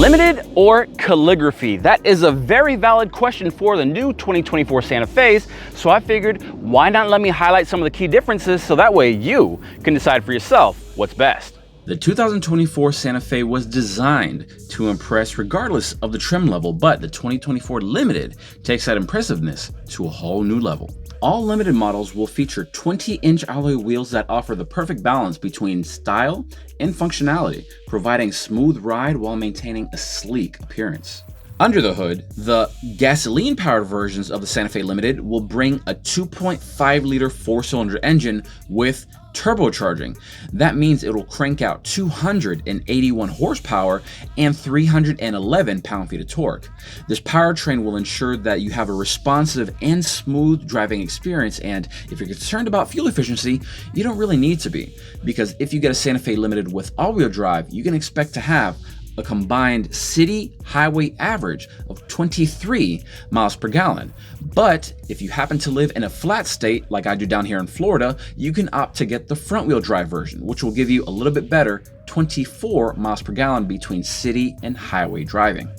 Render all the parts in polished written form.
Limited or calligraphy? That is a very valid question for the new 2024 Santa Fe's, so I figured why not let me highlight some of the key differences so that way you can decide for yourself what's best. The 2024 Santa Fe was designed to impress regardless of the trim level, but the 2024 Limited takes that impressiveness to a whole new level. All Limited models will feature 20-inch alloy wheels that offer the perfect balance between style and functionality, providing smooth ride while maintaining a sleek appearance. Under the hood, the gasoline-powered versions of the Santa Fe Limited will bring a 2.5-liter four-cylinder engine with turbocharging. That means it will crank out 281 horsepower and 311 pound-feet of torque. This powertrain will ensure that you have a responsive and smooth driving experience, and if you're concerned about fuel efficiency, you don't really need to be, because if you get a Santa Fe Limited with all-wheel drive, you can expect to have a combined city highway average of 23 miles per gallon. But if you happen to live in a flat state like I do down here in Florida, you can opt to get the front wheel drive version, which will give you a little bit better 24 miles per gallon between city and highway driving.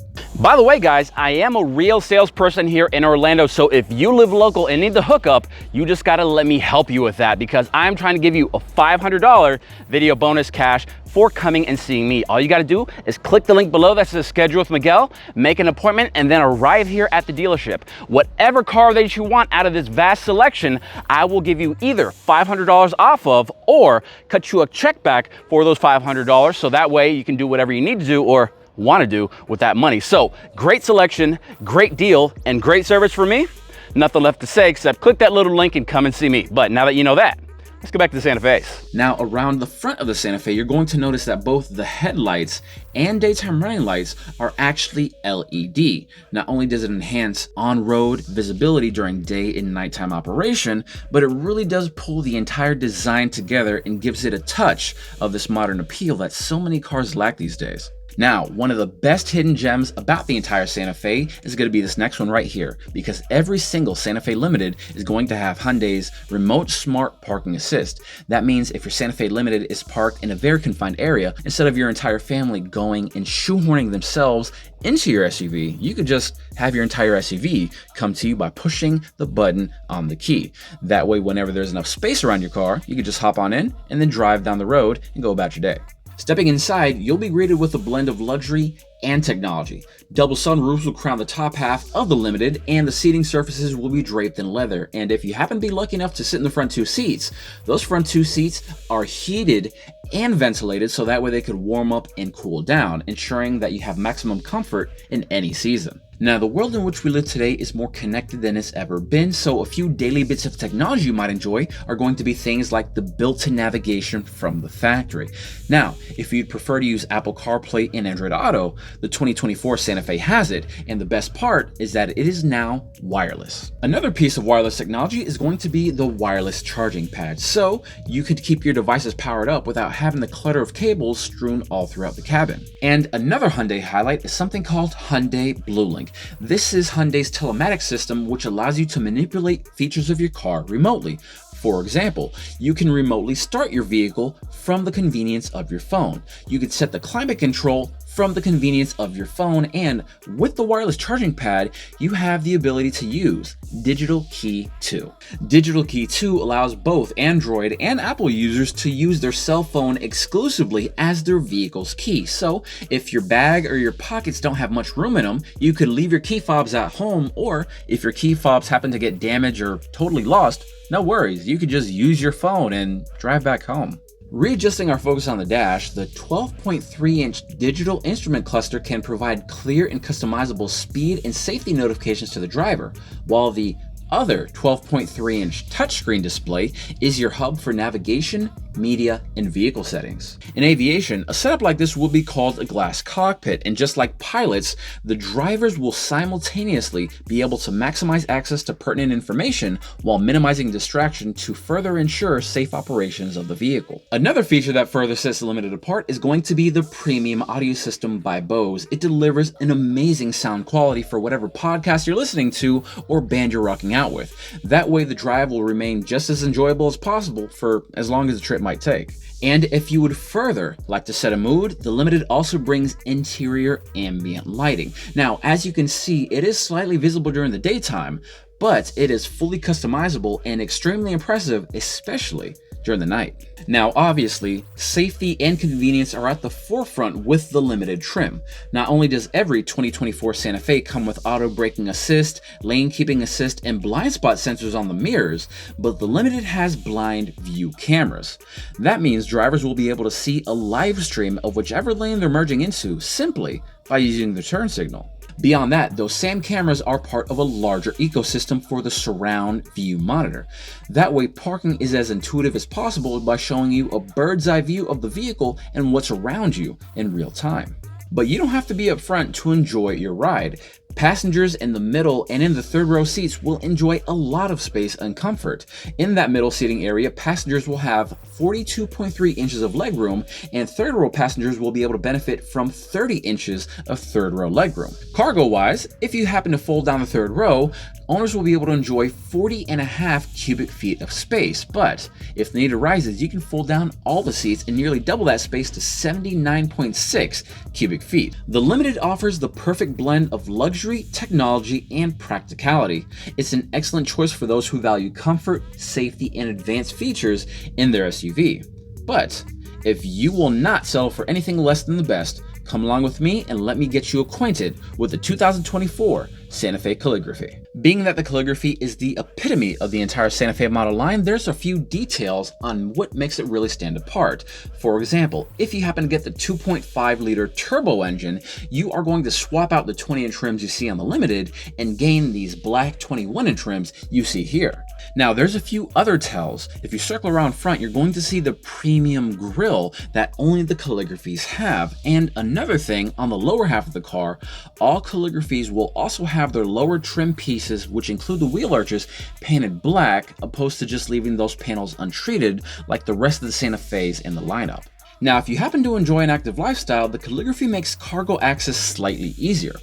By the way, guys, I am a real salesperson here in Orlando, so if you live local and need the hookup, you just gotta let me help you with that, because I'm trying to give you a $500 video bonus cash for coming and seeing me. All you gotta do is click the link below that says schedule with Miguel, make an appointment, and then arrive here at the dealership. Whatever car that you want out of this vast selection, I will give you either $500 off of or cut you a check back for those $500, so that way you can do whatever you need to do or want to do with that money. So great selection, great deal, and great service for me. Nothing left to say except click that little link and come and see me. But now that you know that, let's go back to the Santa Fe's. Now, around the front of the Santa Fe, you're going to notice that both the headlights and daytime running lights are actually LED. Not only does it enhance on-road visibility during day and nighttime operation, but it really does pull the entire design together and gives it a touch of this modern appeal that so many cars lack these days. Now, one of the best hidden gems about the entire Santa Fe is going to be this next one right here, because every single Santa Fe Limited is going to have Hyundai's Remote Smart Parking Assist. That means if your Santa Fe Limited is parked in a very confined area, instead of your entire family going and shoehorning themselves into your SUV, you could just have your entire SUV come to you by pushing the button on the key. That way, whenever there's enough space around your car, you could just hop on in and then drive down the road and go about your day. Stepping inside, you'll be greeted with a blend of luxury and technology. Double sunroofs will crown the top half of the Limited, and the seating surfaces will be draped in leather. And if you happen to be lucky enough to sit in the front two seats, those front two seats are heated and ventilated, so that way they could warm up and cool down, ensuring that you have maximum comfort in any season. Now, the world in which we live today is more connected than it's ever been, so a few daily bits of technology you might enjoy are going to be things like the built-in navigation from the factory. Now, if you'd prefer to use Apple CarPlay and Android Auto, the 2024 Santa Fe has it, and the best part is that it is now wireless. Another piece of wireless technology is going to be the wireless charging pad, so you could keep your devices powered up without having the clutter of cables strewn all throughout the cabin. And another Hyundai highlight is something called Hyundai BlueLink. This is Hyundai's telematics system, which allows you to manipulate features of your car remotely. For example, you can remotely start your vehicle from the convenience of your phone. You can set the climate control from the convenience of your phone, and with the wireless charging pad, you have the ability to use Digital Key 2. Digital Key 2 allows both Android and Apple users to use their cell phone exclusively as their vehicle's key. So if your bag or your pockets don't have much room in them, you could leave your key fobs at home, or if your key fobs happen to get damaged or totally lost, no worries, you could just use your phone and drive back home. Readjusting our focus on the dash, the 12.3-inch digital instrument cluster can provide clear and customizable speed and safety notifications to the driver, while the other 12.3-inch touchscreen display is your hub for navigation, media, and vehicle settings. In aviation, a setup like this will be called a glass cockpit, and just like pilots, the drivers will simultaneously be able to maximize access to pertinent information while minimizing distraction to further ensure safe operations of the vehicle. Another feature that further sets the Limited apart is going to be the premium audio system by Bose. It delivers an amazing sound quality for whatever podcast you're listening to or band you're rocking out with. That way the drive will remain just as enjoyable as possible for as long as the trip might take. And if you would further like to set a mood, the Limited also brings interior ambient lighting. Now, as you can see, it is slightly visible during the daytime, but it is fully customizable and extremely impressive, especially during the night. Now, obviously, safety and convenience are at the forefront with the Limited trim. Not only does every 2024 Santa Fe come with auto braking assist, lane keeping assist, and blind spot sensors on the mirrors, but the Limited has blind view cameras. That means drivers will be able to see a live stream of whichever lane they're merging into simply by using the turn signal. Beyond that, those same cameras are part of a larger ecosystem for the surround view monitor. That way, parking is as intuitive as possible by showing you a bird's eye view of the vehicle and what's around you in real time. But you don't have to be up front to enjoy your ride. Passengers in the middle and in the third row seats will enjoy a lot of space and comfort. In that middle seating area, passengers will have 42.3 inches of legroom, and third row passengers will be able to benefit from 30 inches of third row legroom. Cargo-wise, if you happen to fold down the third row, owners will be able to enjoy 40.5 cubic feet of space, but if the need arises, you can fold down all the seats and nearly double that space to 79.6 cubic feet. The Limited offers the perfect blend of luxury, technology, and practicality. It's an excellent choice for those who value comfort, safety, and advanced features in their SUV. But if you will not settle for anything less than the best, come along with me and let me get you acquainted with the 2024 Santa Fe Calligraphy. Being that the Calligraphy is the epitome of the entire Santa Fe model line, there's a few details on what makes it really stand apart. For example, if you happen to get the 2.5 liter turbo engine, you are going to swap out the 20-inch rims you see on the Limited and gain these black 21-inch rims you see here. Now, there's a few other tells. If you circle around front, you're going to see the premium grille that only the Calligraphies have. And another thing, on the lower half of the car, all Calligraphies will also have their lower trim pieces, which include the wheel arches, painted black, opposed to just leaving those panels untreated like the rest of the Santa Fe's in the lineup. Now, if you happen to enjoy an active lifestyle, the Calligraphy makes cargo access slightly easier.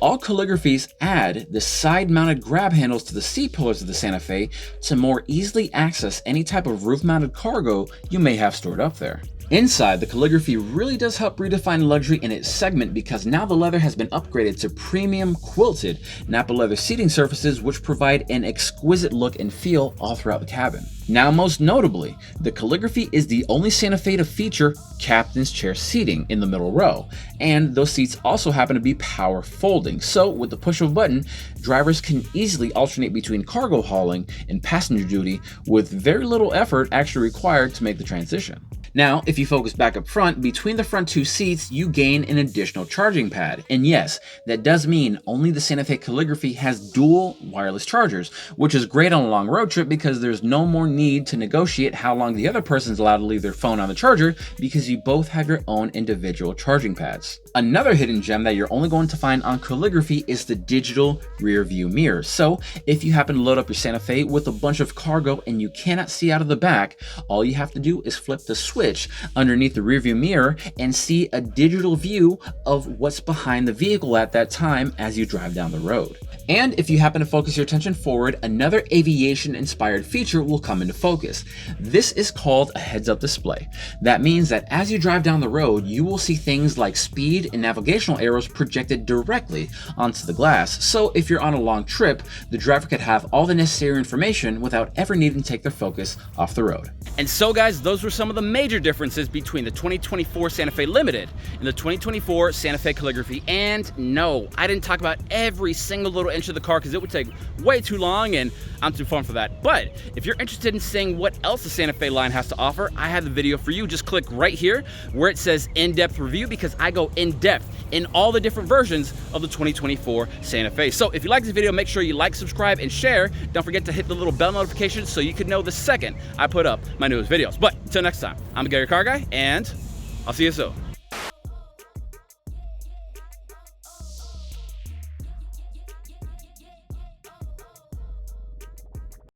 All Calligraphies add the side-mounted grab handles to the seat pillars of the Santa Fe to more easily access any type of roof-mounted cargo you may have stored up there. Inside, the Calligraphy really does help redefine luxury in its segment because now the leather has been upgraded to premium quilted Napa leather seating surfaces, which provide an exquisite look and feel all throughout the cabin. Now, most notably, the Calligraphy is the only Santa Fe to feature captain's chair seating in the middle row, and those seats also happen to be power folding. So with the push of a button, drivers can easily alternate between cargo hauling and passenger duty with very little effort actually required to make the transition. Now, if you focus back up front, between the front two seats, you gain an additional charging pad. And yes, that does mean only the Santa Fe Calligraphy has dual wireless chargers, which is great on a long road trip because there's no more need to negotiate how long the other person's allowed to leave their phone on the charger because you both have your own individual charging pads. Another hidden gem that you're only going to find on Calligraphy is the digital rear view mirror. So if you happen to load up your Santa Fe with a bunch of cargo and you cannot see out of the back, all you have to do is flip the switch underneath the rear view mirror and see a digital view of what's behind the vehicle at that time as you drive down the road. And if you happen to focus your attention forward, another aviation-inspired feature will come into focus. This is called a heads-up display. That means that as you drive down the road, you will see things like speed and navigational arrows projected directly onto the glass. So if you're on a long trip, the driver could have all the necessary information without ever needing to take their focus off the road. And so guys, those were some of the major differences between the 2024 Santa Fe Limited and the 2024 Santa Fe Calligraphy. And no, I didn't talk about every single little inch of the car because it would take way too long and I'm too fun for that. But if you're interested in seeing what else the Santa Fe line has to offer, I have the video for you. Just click right here where it says in-depth review because I go in-depth in all the different versions of the 2024 Santa Fe. So if you like this video, make sure you like, subscribe, and share. Don't forget to hit the little bell notification so you can know the second I put up my newest videos. But until next time, I'm the Gary Car Guy, and I'll see you soon.